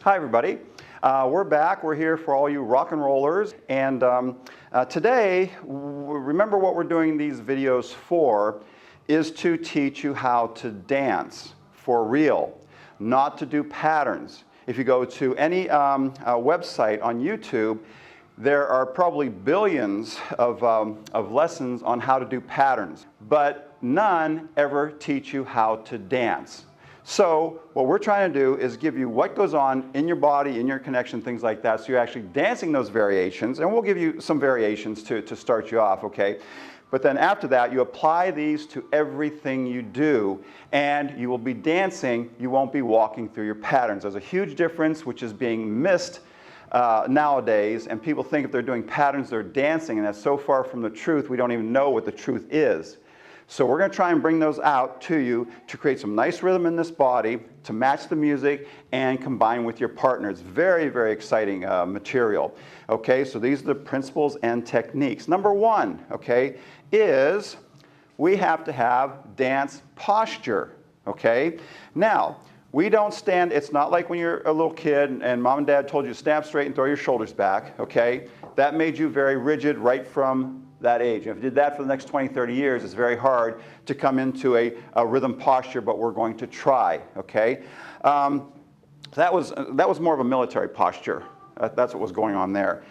Hi everybody. We're back. We're here for all you rock and rollers. And today, remember what we're doing these videos for is to teach you how to dance for real, not to do patterns. If you go to any website on YouTube, there are probably billions of lessons on how to do patterns, but none ever teach you how to dance. So what we're trying to do is give you what goes on in your body, in your connection, things like that, so you're actually dancing those variations, and we'll give you some variations to start you off, okay? But then after that, you apply these to everything you do, and you will be dancing, you won't be walking through your patterns. There's a huge difference which is being missed nowadays, and people think if they're doing patterns, they're dancing, and that's so far from the truth, we don't even know what the truth is. So we're going to try and bring those out to you to create some nice rhythm in this body, to match the music, and combine with your partner. It's very, very exciting material. Okay, so these are the principles and techniques. Number one, okay, is we have to have dance posture. Okay, now, we don't stand, it's not like when you're a little kid and mom and dad told you to stand up straight and throw your shoulders back, okay? That made you very rigid right from that age. If you did that for the next 20, 30 years, it's very hard to come into a rhythm posture, but we're going to try, okay? That was more of a military posture. That's what was going on there.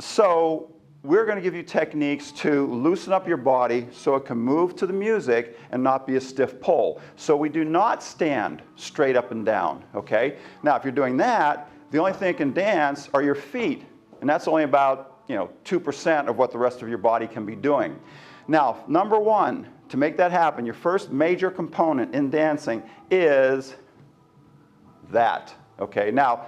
So we're going to give you techniques to loosen up your body so it can move to the music and not be a stiff pull. So we do not stand straight up and down, okay? Now, if you're doing that, the only thing that can dance are your feet, and that's only about 2% of what the rest of your body can be doing. Now, number one, to make that happen, your first major component in dancing is that, okay? Now,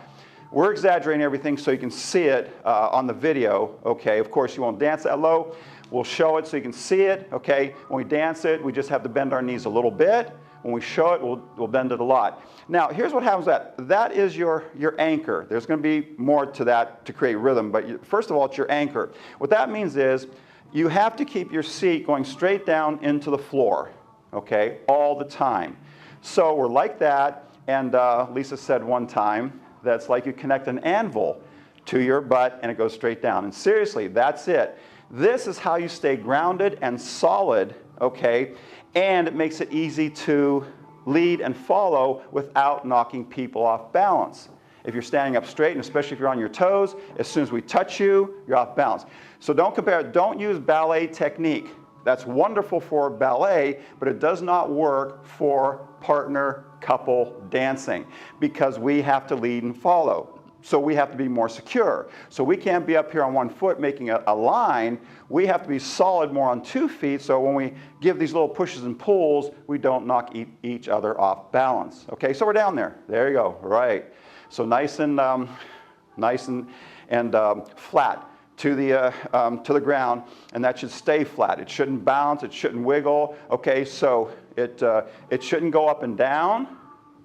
we're exaggerating everything so you can see it on the video, okay? Of course, you won't dance that low. We'll show it so you can see it, okay? When we dance it, we just have to bend our knees a little bit. When we show it, we'll bend it a lot. Now, here's what happens with that is your anchor. There's going to be more to that to create rhythm, but first of all, it's your anchor. What that means is you have to keep your seat going straight down into the floor, okay, all the time. So we're like that, and Lisa said one time, that's like you connect an anvil to your butt and it goes straight down. And seriously, that's it. This is how you stay grounded and solid, okay? And it makes it easy to lead and follow without knocking people off balance. If you're standing up straight, and especially if you're on your toes, as soon as we touch you, you're off balance. So don't compare, don't use ballet technique. That's wonderful for ballet, but it does not work for partner couple dancing because we have to lead and follow. So we have to be more secure. So we can't be up here on one foot making a line. We have to be solid more on 2 feet, so when we give these little pushes and pulls, we don't knock each other off balance. Okay, so we're down there. There you go, right. So nice and flat to the ground, and that should stay flat. It shouldn't bounce, it shouldn't wiggle. Okay, so it shouldn't go up and down,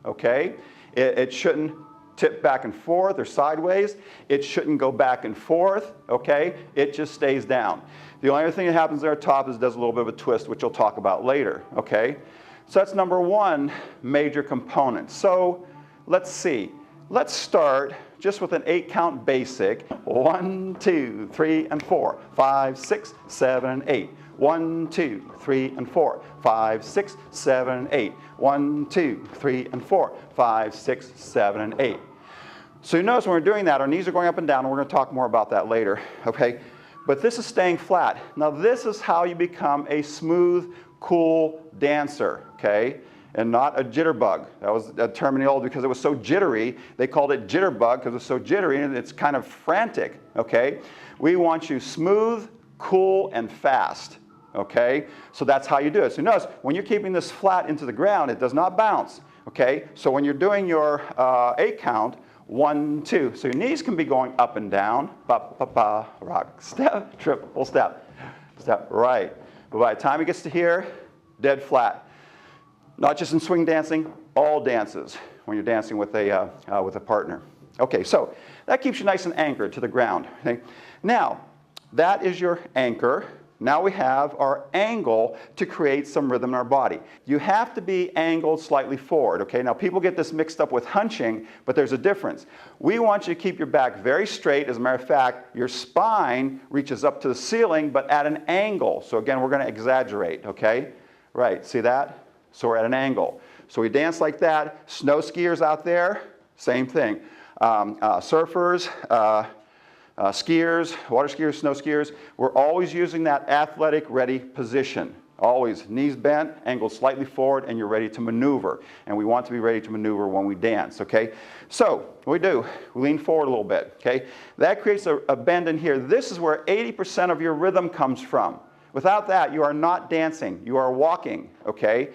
okay? It shouldn't tip back and forth or sideways. It shouldn't go back and forth, okay? It just stays down. The only other thing that happens there at top is it does a little bit of a twist, which we'll talk about later, okay? So that's number one major component. So let's see. Let's start just with an 8-count basic. 1, 2, 3, and 4, 5, 6, 7, and 8. 1, 2, 3, and 4, 5, 6, 7, and 8. 1, 2, 3, and 4, 5, 6, 7, and 8. So you notice when we're doing that, our knees are going up and down, and we're going to talk more about that later, okay? But this is staying flat. Now this is how you become a smooth, cool dancer, okay? And not a jitterbug. That was a term in the old because it was so jittery. They called it jitterbug because it was so jittery and it's kind of frantic, okay? We want you smooth, cool, and fast, okay? So that's how you do it. So notice, when you're keeping this flat into the ground, it does not bounce, okay? So when you're doing your 8 count, 1, 2. So your knees can be going up and down, ba, ba, ba, rock, step, triple step, step, right. But by the time it gets to here, dead flat. Not just in swing dancing, all dances when you're dancing with a partner. Okay, so that keeps you nice and anchored to the ground. Okay? Now, that is your anchor. Now we have our angle to create some rhythm in our body. You have to be angled slightly forward, okay? Now people get this mixed up with hunching, but there's a difference. We want you to keep your back very straight. As a matter of fact, your spine reaches up to the ceiling, but at an angle. So again, we're going to exaggerate, okay? Right, see that? So we're at an angle. So we dance like that. Snow skiers out there, same thing. Surfers, skiers, water skiers, snow skiers, we're always using that athletic ready position. Always knees bent, angled slightly forward, and you're ready to maneuver. And we want to be ready to maneuver when we dance, okay? So, what we do, we lean forward a little bit, okay? That creates a bend in here. This is where 80% of your rhythm comes from. Without that, you are not dancing, you are walking, okay?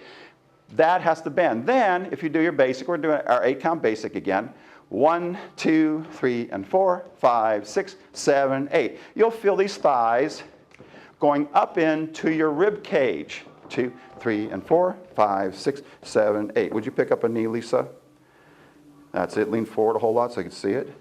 That has to bend. Then, if you do your basic, we're doing our 8-count basic again. 1, 2, 3, and 4, 5, 6, 7, 8. You'll feel these thighs going up into your rib cage. 2, 3, and 4, 5, 6, 7, 8. Would you pick up a knee, Lisa? That's it. Lean forward a whole lot so I can see it.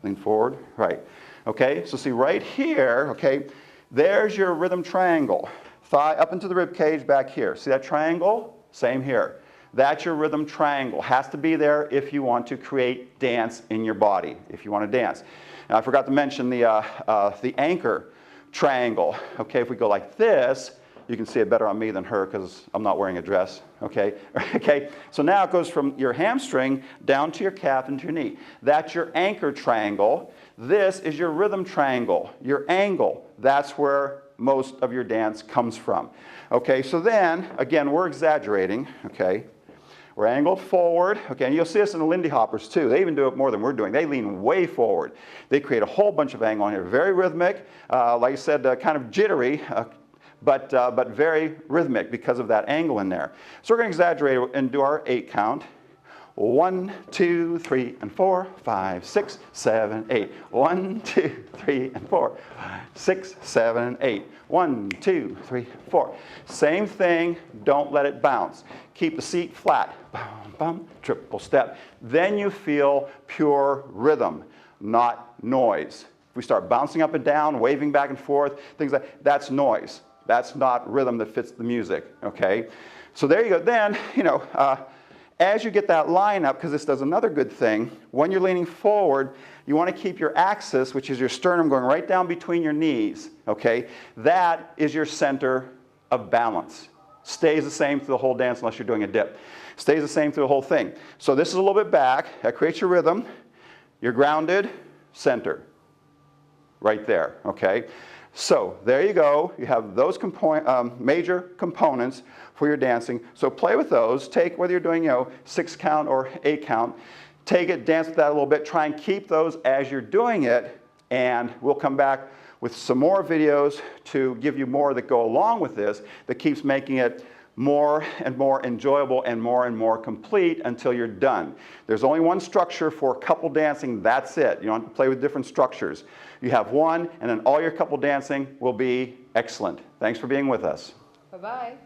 Lean forward. Right. Okay, so see right here, okay, there's your rhythm triangle. Thigh up into the rib cage back here. See that triangle? Same here. That's your rhythm triangle. Has to be there if you want to create dance in your body, if you want to dance. Now, I forgot to mention the anchor triangle. Okay, if we go like this, you can see it better on me than her because I'm not wearing a dress. Okay, okay. So now it goes from your hamstring down to your calf and to your knee. That's your anchor triangle. This is your rhythm triangle, your angle. That's where most of your dance comes from. Okay, so then, again, we're exaggerating, okay? We're angled forward, okay, and you'll see this in the Lindy Hoppers too. They even do it more than we're doing. They lean way forward. They create a whole bunch of angle on here. Very rhythmic, like I said, kind of jittery, but very rhythmic because of that angle in there. So we're going to exaggerate and do our 8 count. 1, 2, 3, and 4, 5, 6, 7, 8. 1, 2, 3, and 4, 5, 6, 7, 8. 1, 2, 3, 4. Same thing, don't let it bounce. Keep the seat flat. Bum, bum, triple step. Then you feel pure rhythm, not noise. If we start bouncing up and down, waving back and forth, things like that, that's noise. That's not rhythm that fits the music, okay? So there you go. Then, you know, as you get that line up, because this does another good thing, when you're leaning forward, you want to keep your axis, which is your sternum, going right down between your knees, okay? That is your center of balance. Stays the same through the whole dance unless you're doing a dip. Stays the same through the whole thing. So this is a little bit back. That creates your rhythm. You're grounded, center. Right there, okay? So there you go. You have those major components for your dancing. So play with those. Take, whether you're doing, you know, 6 count or 8 count, take it, dance with that a little bit. Try and keep those as you're doing it. And we'll come back with some more videos to give you more that go along with this that keeps making it more and more enjoyable and more complete until you're done. There's only one structure for couple dancing, that's it. You don't have to play with different structures. You have one, and then all your couple dancing will be excellent. Thanks for being with us. Bye-bye.